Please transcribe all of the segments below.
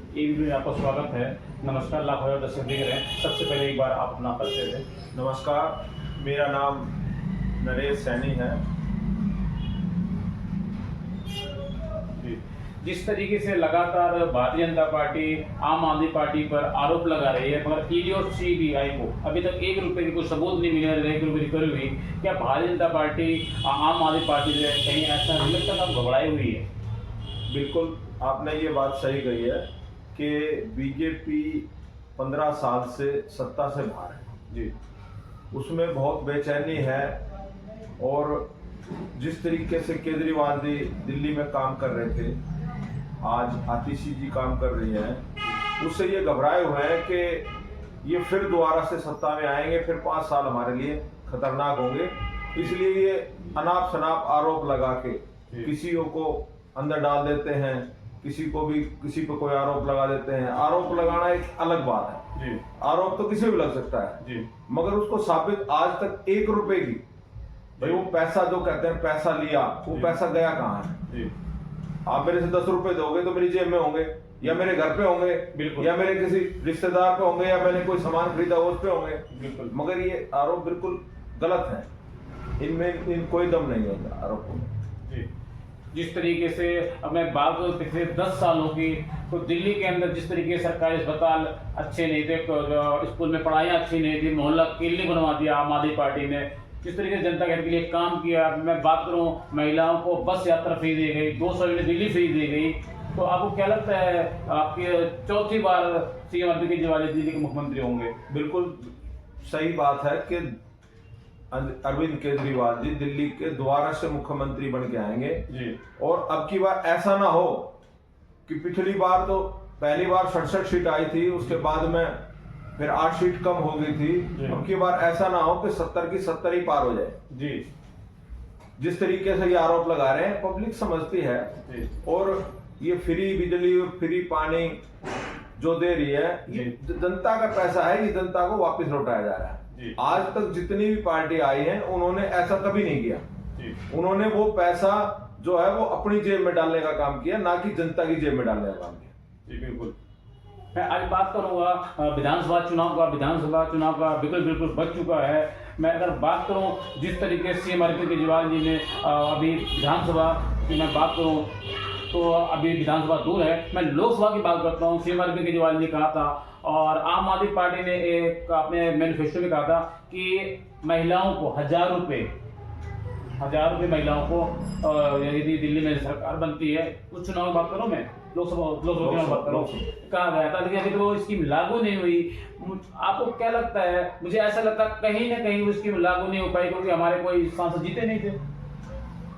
एक भी आपका स्वागत है। नमस्कार, लाखों हजार दर्शक देख रहे हैं। सबसे पहले एक बार आप अपना परिचय दें। नमस्कार, मेरा नाम नरेश सैनी है। जिस तरीके से लगातार भारतीय जनता पार्टी आम आदमी पार्टी पर आरोप लगा रही है, मगर ईडी और सीबीआई को अभी तक 1 रुपये की कोई सबूत नहीं मिला, 1 रुपये रिकवरी हुई। क्या भारतीय जनता पार्टी आम आदमी पार्टी से कहीं ऐसा नहीं लगता आप घबराई हुई है? बिल्कुल, आपने ये बात सही कही है कि बीजेपी 15 साल से सत्ता से बाहर है जी। उसमें बहुत बेचैनी है, और जिस तरीके से केजरीवाल जी दिल्ली में काम कर रहे थे, आज आतिशी जी काम कर रही हैं, उससे ये घबराए हुए हैं कि ये फिर दोबारा से सत्ता में आएंगे, फिर 5 साल हमारे लिए खतरनाक होंगे। इसलिए ये अनाप शनाप आरोप लगा के किसी को अंदर डाल देते हैं, किसी पे कोई आरोप लगा देते हैं। आरोप लगाना एक अलग बात है जी। आरोप तो किसी भी लग सकता है जी, मगर उसको साबित आज तक 1 रुपए की, भाई वो पैसा जो कहते हैं पैसा लिया, वो पैसा गया कहाँ है? जी। आप मेरे से 10 रुपए दोगे तो मेरी जेब में होंगे, या मेरे घर पे होंगे, बिल्कुल। या मेरे किसी रिश्तेदार पे होंगे, या मैंने कोई सामान खरीदा उस पे होंगे। बिल्कुल। मगर ये आरोप बिल्कुल गलत है, इनमें कोई दम नहीं है आरोपों में। जी। जिस तरीके से अब मैं बात करूं पिछले 10 सालों की, तो दिल्ली के अंदर जिस तरीके से सरकारी अस्पताल अच्छे नहीं थे, स्कूल में पढ़ाइयाँ अच्छी नहीं थी, मोहल्ला क्लिनिक बनवा दिया आम आदमी पार्टी ने, जिस तरीके से जनता के लिए काम किया। मैं बात करूं महिलाओं को बस यात्रा फ्री दी गई, 200 यूनिट दिल्ली फ्री दी गई। तो आपको क्या लगता है आपके चौथी बार सीएम अरविंद केजरीवाल दिल्ली के मुख्यमंत्री होंगे? बिल्कुल सही बात है कि अरविंद केजरीवाल जी दिल्ली के दोबारा से मुख्यमंत्री बन के आएंगे जी। और अब की बार ऐसा ना हो कि पिछली बार तो पहली बार 67 सीट आई थी, उसके बाद में फिर 8 सीट कम हो गई थी। अब की बार ऐसा ना हो कि 70 की 70 ही पार हो जाए जी। जिस तरीके से ये आरोप लगा रहे हैं, पब्लिक समझती है जी। और ये फ्री बिजली और फ्री पानी जो दे रही है, ये जनता का पैसा है, ये जनता को वापस लौटाया जा रहा है। आज तक जितनी भी पार्टी आई है उन्होंने ऐसा कभी नहीं किया। उन्होंने वो पैसा जो है वो अपनी जेब में डालने का काम किया, ना कि जनता की जेब में डालने का काम किया। जी बिल्कुल। मैं आज बात करूंगा विधानसभा चुनाव का। विधानसभा चुनाव का बिल्कुल बच चुका है। मैं अगर बात करूं जिस तरीके से सीएम अरविंद केजरीवाल जी ने अभी विधानसभा की मैं बात करूं तो अभी विधानसभा दूर है, मैं लोकसभा की बात करता हूँ। सीएम अरविंद केजरीवाल ने कहा था और आम आदमी पार्टी ने एक अपने मैनिफेस्टो में कहा था कि महिलाओं को 1000 रुपये महिलाओं को यदि दिल्ली में सरकार बनती है, उस चुनाव की बात करूँ मैं, लोकसभा की बात करूँ, कहा गया था, लेकिन अभी तो वो स्कीम लागू नहीं हुई। आपको क्या लगता है? मुझे ऐसा लगता है कहीं ना कहीं वो स्कीम लागू नहीं हो पाई क्योंकि हमारे कोई सांसद जीते नहीं थे।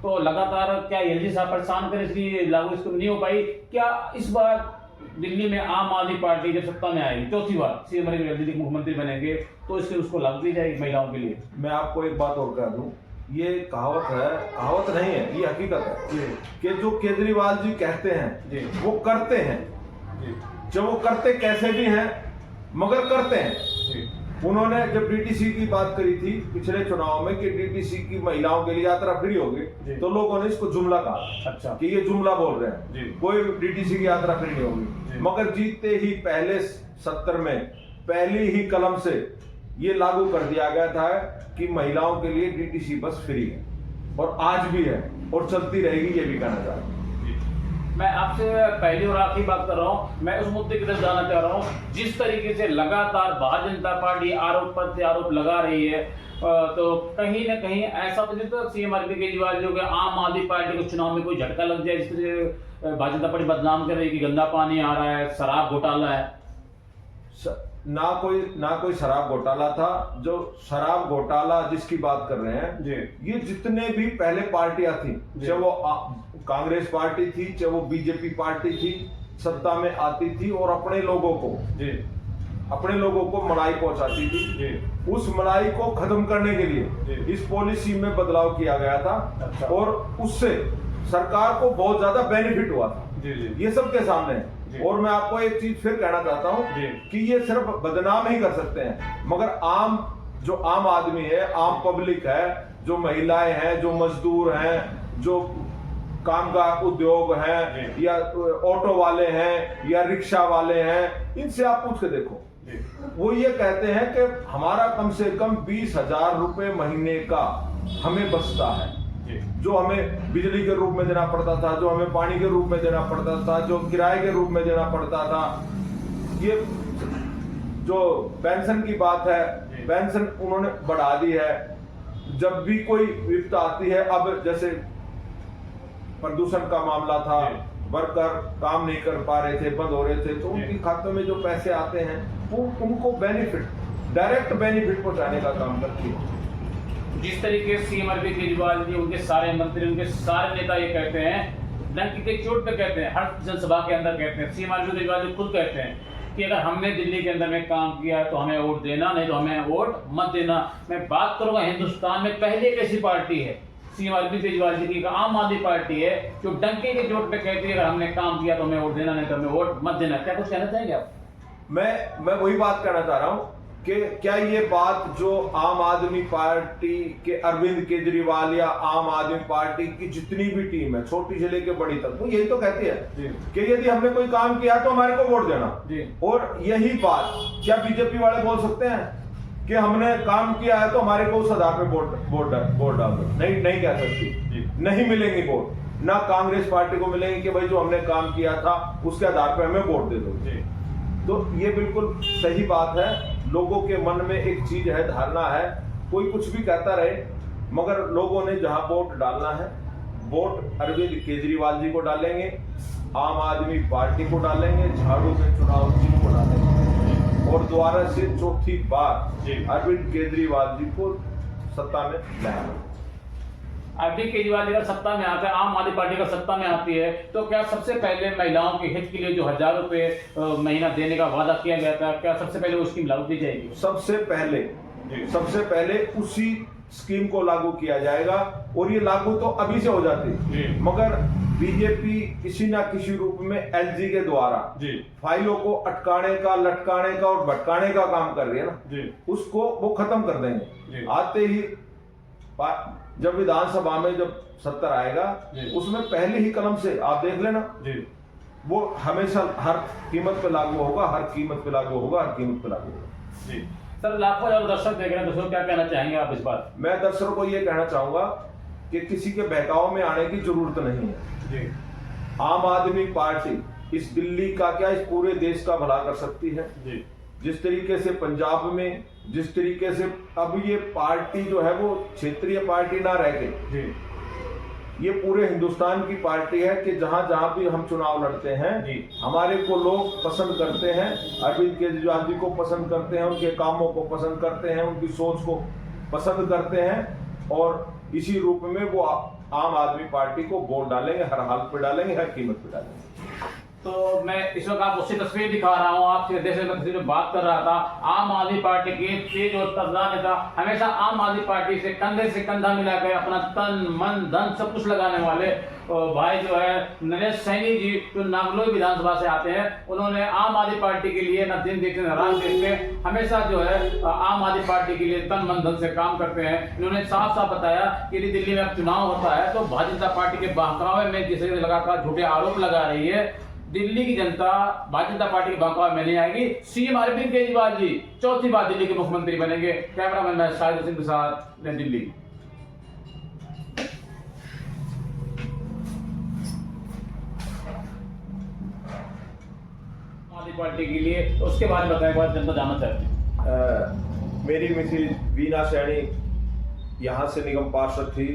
तो लगातार क्या एलजी साहब परेशान कर इसलिए लागू स्कीम नहीं हो पाई? क्या इस बार दिल्ली में आम आदमी पार्टी जब सत्ता में आएगी, चौथी बार सीएम दिल्ली के मुख्यमंत्री बनेंगे, तो इसके उसको लागू की जाएगी महिलाओं के लिए? मैं आपको एक बात और कह दूं, ये कहावत है, कहावत नहीं है, ये हकीकत है कि जो केजरीवाल जी कहते हैं वो करते हैं। जब वो करते कैसे भी हैं मगर करते हैं। उन्होंने जब डीटीसी की बात करी थी पिछले चुनाव में कि डीटीसी की महिलाओं के लिए यात्रा फ्री होगी, तो लोगों ने इसको जुमला कहा। अच्छा। कि ये जुमला बोल रहे हैं, कोई डीटीसी की यात्रा फ्री नहीं होगी। मगर जीतते ही पहले सत्र में पहली ही कलम से ये लागू कर दिया गया था कि महिलाओं के लिए डीटीसी बस फ्री है, और आज भी है और चलती रहेगी, ये भी कहना चाहता हूँ। मैं आपसे पहली और आखिरी बात कर रहा हूं। मैं उस मुद्दे की तरफ जाना चाह रहा हूं जिस तरीके से लगातार भारतीय जनता पार्टी आरोप पर आरोप लगा रही है, तो कहीं ना कहीं ऐसा तो नहीं तो सीएम अरविंद केजरीवाल जो कि आम आदमी पार्टी को चुनाव में कोई झटका लग जाए, जिस तरह भारतीय जनता पार्टी बदनाम कर रही है कि गंदा पानी आ रहा है, शराब घोटाला है? ना कोई शराब घोटाला था। जो शराब घोटाला जिसकी बात कर रहे हैं, ये जितने भी पहले पार्टियां थी, चाहे वो कांग्रेस पार्टी थी, चाहे वो बीजेपी पार्टी थी, सत्ता में आती थी और अपने लोगों को मलाई पहुंचाती थी। उस मलाई को खत्म करने के लिए इस पॉलिसी में बदलाव किया गया था। अच्छा। और उससे सरकार को बहुत ज्यादा बेनिफिट हुआ था। ये सबके सामने है। और मैं आपको एक चीज फिर कहना चाहता हूं कि ये सिर्फ बदनाम ही कर सकते हैं, मगर आम आदमी है, आम पब्लिक है, जो महिलाएं हैं, जो मजदूर हैं, जो कामगार उद्योग हैं या ऑटो वाले हैं या रिक्शा वाले हैं, इनसे आप पूछ के देखो, वो ये कहते हैं कि हमारा कम से कम 20,000 रुपए महीने का हमें बचता है, जो हमें बिजली के रूप में देना पड़ता था, जो हमें पानी के रूप में देना पड़ता था, जो किराए के रूप में देना पड़ता था। ये जो पेंशन की बात है, पेंशन उन्होंने बढ़ा दी है। जब भी कोई विपदा आती है, अब जैसे प्रदूषण का मामला था, वर्कर काम नहीं कर पा रहे थे, बंद हो रहे थे, तो उनके खातों में जो पैसे आते हैं वो उनको बेनिफिट, डायरेक्ट बेनिफिट पहुंचाने का काम करती है। जिस तरीके से सीएम अरविंद केजरीवाल जी, उनके सारे मंत्री, उनके सारे नेता ये कहते हैं, डंकी के चोट पे कहते हैं, हर जनसभा के अंदर कहते हैं, सीएम अरविंद केजरीवाल जी खुद कहते हैं कि अगर हमने दिल्ली के अंदर में काम किया तो हमें वोट देना, नहीं तो हमें वोट मत देना। मैं बात करूंगा हिंदुस्तान में पहले एक ऐसी पार्टी है सीएम अरविंद केजरीवाल जी की, आम आदमी पार्टी है, जो डंके के चोट पे कहती है अगर हमने काम किया तो हमें वोट देना, नहीं तो हमें वोट मत देना। क्या कुछ कहना चाहेंगे आप? मैं वही बात कहना चाह रहा हूं कि क्या ये बात जो आम आदमी पार्टी के अरविंद केजरीवाल या आम आदमी पार्टी की जितनी भी टीम है, छोटी से लेकर बड़ी तक, वो यही तो कहती है कि यदि हमने कोई काम किया तो हमारे को वोट देना। और यही बात क्या बीजेपी वाले बोल सकते हैं कि हमने काम किया है तो हमारे को उस आधार पे वोट डाल दो? नहीं कह सकती, नहीं मिलेंगे वोट। ना कांग्रेस पार्टी को मिलेंगे कि भाई जो हमने काम किया था उसके आधार पे हमें वोट दे दो। तो ये बिल्कुल सही बात है। लोगों के मन में एक चीज है, धारणा है, कोई कुछ भी कहता रहे, मगर लोगों ने जहां वोट डालना है, वोट अरविंद केजरीवाल जी को डालेंगे, आम आदमी पार्टी को डालेंगे, झाड़ू के चुनाव चिन्ह को डालेंगे और दोबारा से चौथी बार अरविंद केजरीवाल जी को सत्ता में लाएंगे। अरविंद केजरीवाल जी का सत्ता में आता है, आम आदमी पार्टी का सत्ता में आती है, तो क्या सबसे पहले महिलाओं के हित के लिए जो 1,000 रुपए महीना देने का वादा किया गया था, क्या सबसे पहले वो स्कीम लागू की जाएगी? सबसे पहले उसी स्कीम को लागू किया जाएगा और ये लागू तो अभी से हो जाती, मगर बीजेपी किसी ना किसी रूप में एलजी के द्वारा फाइलों को अटकाने का, लटकाने का और भटकाने का काम कर रही है ना, उसको वो खत्म कर देंगे। आते ही जब विधानसभा में जब 70 आएगा, उसमें पहले ही कलम से आप देख लेना, वो हमेशा हर कीमत पे लागू होगा, हर कीमत पे लागू होगा, हर कीमत पे लागू होगा। सर, लाखों दर्शक देख रहे हैं, दोस्तों क्या कहना चाहेंगे आप इस बात? मैं दर्शकों को ये कहना चाहूंगा कि किसी के बहकाव में आने की जरूरत नहीं है। आम आदमी पार्टी इस दिल्ली का क्या, इस पूरे देश का भला कर सकती है। जिस तरीके से पंजाब में, जिस तरीके से अब ये पार्टी जो है वो क्षेत्रीय पार्टी ना रह गई, ये पूरे हिंदुस्तान की पार्टी है कि जहां जहां भी हम चुनाव लड़ते हैं, हमारे को लोग पसंद करते हैं, अरविंद केजरीवाल जी को पसंद करते हैं, उनके कामों को पसंद करते हैं, उनकी सोच को पसंद करते हैं और इसी रूप में वो आम आदमी पार्टी को वोट डालेंगे, हर हाल पे डालेंगे, हर कीमत पे डालेंगे। तो मैं इस वक्त आपको उसकी तस्वीर दिखा रहा हूँ, आपसे देश में तस्वीर में बात कर रहा था। आम आदमी पार्टी के तेज और तगड़ा नेता, हमेशा आम आदमी पार्टी से कंधे से कंधा मिलाकर अपना तन मन धन सब कुछ लगाने वाले भाई जो है नरेश सैनी जी, जो नागलोई विधानसभा से आते हैं, उन्होंने आम आदमी पार्टी के लिए न दिन देखते न रात देखते, हमेशा जो है आम आदमी पार्टी के लिए तन मन धन से काम करते हैं। इन्होंने साफ साफ बताया कि यदि दिल्ली में अब चुनाव होता है तो भारतीय जनता पार्टी के बहकावे में जिसे लगातार झूठे आरोप लगा रही है, दिल्ली की जनता भारतीय जनता पार्टी के बहकावे में नहीं आएगी। सीएम अरविंद केजरीवाल जी चौथी बार दिल्ली के मुख्यमंत्री बनेंगे। कैमरामैन मैं शाहिद हुसैन के साथ दिल्ली। पार्टी के लिए तो उसके बारे में बताएं, बहुत जनता जानना चाहती है। मेरी मिसेज वीना सैनी यहाँ से निगम पार्षद थी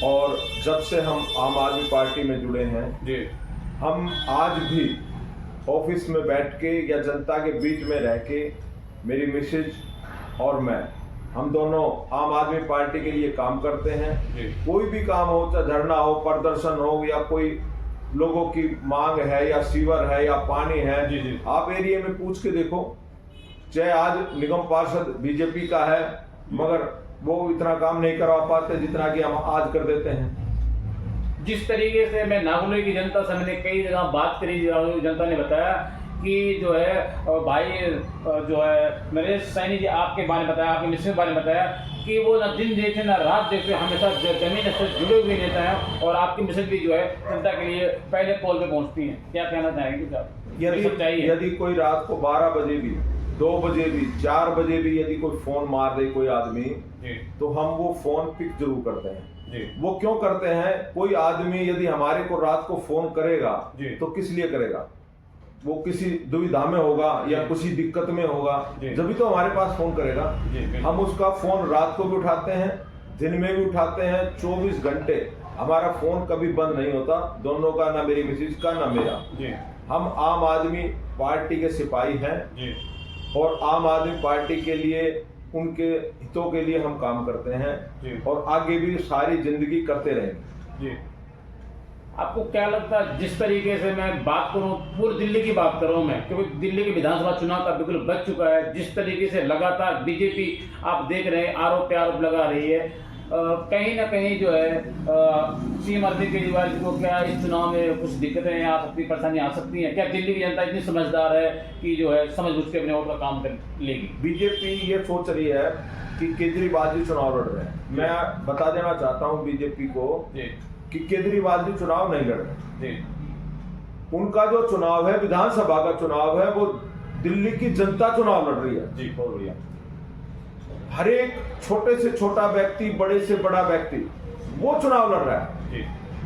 और जब से हम आम आदमी पार्टी में जुड़े हैं जी, हम आज भी ऑफिस में बैठ के या जनता के बीच में रह के, मेरी मिसेज और मैं, हम दोनों आम आदमी पार्टी के लिए काम करते हैं। कोई भी काम हो, चाहे धरना हो, प्रदर्शन हो या कोई लोगों की मांग है या सीवर है या पानी है, आप एरिया में पूछ के देखो। चाहे आज निगम पार्षद बीजेपी का है, मगर वो इतना काम नहीं करवा पाते जितना कि हम आज कर देते हैं। जिस तरीके से मैं नागलोई की जनता से मैंने कई जगह बात करी, जनता ने बताया कि जो है भाई जो है नरेश सैनी जी आपके बारे में बताया, आपके मिसेज के बारे में बताया कि वो ना दिन देखते ना रात देखते, हमेशा जमीन से जुड़े हुए नेता हैं और आपकी मैसेज भी जो है जनता के लिए पहले कॉल पे पहुंचती हैं। क्या कहना चाहेंगे आप? यदि कोई रात को 12 बजे भी, 2 बजे भी, 4 बजे भी यदि कोई फोन मार दे कोई आदमी, तो हम वो फोन पिक जरूर करते हैं। वो क्यों करते हैं? कोई आदमी यदि हमारे को रात को फोन करेगा तो किस लिए करेगा? वो किसी दुविधा में होगा या किसी दिक्कत में होगा, जब भी तो हमारे पास फोन करेगा। हम उसका फोन रात को भी उठाते हैं, दिन में भी उठाते हैं, 24 घंटे हमारा फोन कभी बंद नहीं होता, दोनों का, ना मेरी मिसेज का ना मेरा। हम आम आदमी पार्टी के सिपाही हैं और आम आदमी पार्टी के लिए, उनके हितों के लिए हम काम करते हैं और आगे भी सारी जिंदगी करते रहेंगे। आपको क्या लगता है, जिस तरीके से मैं बात करूं, पूरी दिल्ली की बात कर रहा हूं मैं, क्योंकि दिल्ली के विधानसभा चुनाव का बिल्कुल बच चुका है, जिस तरीके से लगातार बीजेपी आप देख रहे हैं आरोप लगा रही है, कहीं ना कहीं जो है सीएम अरविंद केजरीवाल जी को क्या इस चुनाव में कुछ दिक्कतें आ सकती, परेशानी आ सकती हैं? क्या दिल्ली की जनता इतनी समझदार है कि जो है समझ बुझ के अपने वोट का काम कर लेगी? बीजेपी ये सोच रही है कि केजरीवाल जी चुनाव लड़ रहे हैं। मैं बता देना चाहता हूँ बीजेपी को कि केजरीवाल जी चुनाव नहीं लड़ रहे। उनका जो चुनाव है, विधानसभा का चुनाव है, वो दिल्ली की जनता चुनाव लड़ रही है। जी, बहुत बढ़िया। हर एक छोटे से छोटा व्यक्ति, बड़े से बड़ा व्यक्ति वो चुनाव लड़ रहा है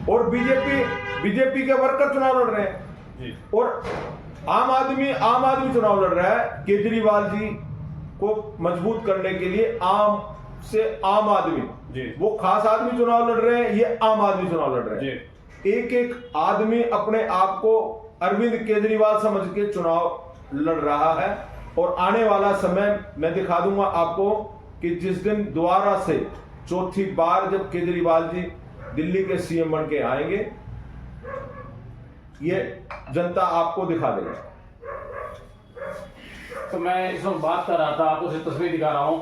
और बीजेपी के वर्कर चुनाव लड़ रहे हैं और आम आदमी चुनाव लड़ रहा है केजरीवाल जी को मजबूत करने के लिए। आम आदमी, वो खास आदमी चुनाव लड़ रहे हैं, ये आम आदमी चुनाव लड़ रहे हैं। एक आदमी अपने आप को अरविंद केजरीवाल समझ के चुनाव लड़ रहा है और आने वाला समय मैं दिखा दूंगा आपको कि जिस दिन दोबारा से चौथी बार जब केजरीवाल जी दिल्ली के सीएम बन के आएंगे, ये जनता आपको दिखा देगी। तो मैं इस वक्त बात कर रहा था, आपको सिर्फ तस्वीर दिखा रहा हूँ,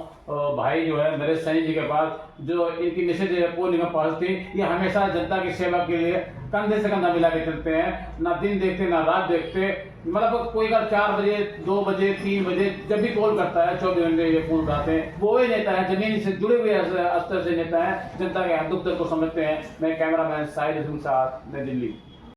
भाई जो है नरेश सैनी जी के पास, जो इनकी मैसेज है पोलिंग में पास थी, ये हमेशा जनता की सेवा के लिए कंधे से कंधा मिला के चलते हैं, ना दिन देखते ना रात देखते। मतलब कोई अगर 4 बजे, 2 बजे, 3 बजे जब भी कॉल करता है, 24 घंटे ये फोन उठाते हैं, वो ही नेता है, जमीन से जुड़े हुए स्तर से नेता है, जनता के दुख दर्द को समझते हैं। मैं कैमरामैन साहिल के साथ, नई दिल्ली।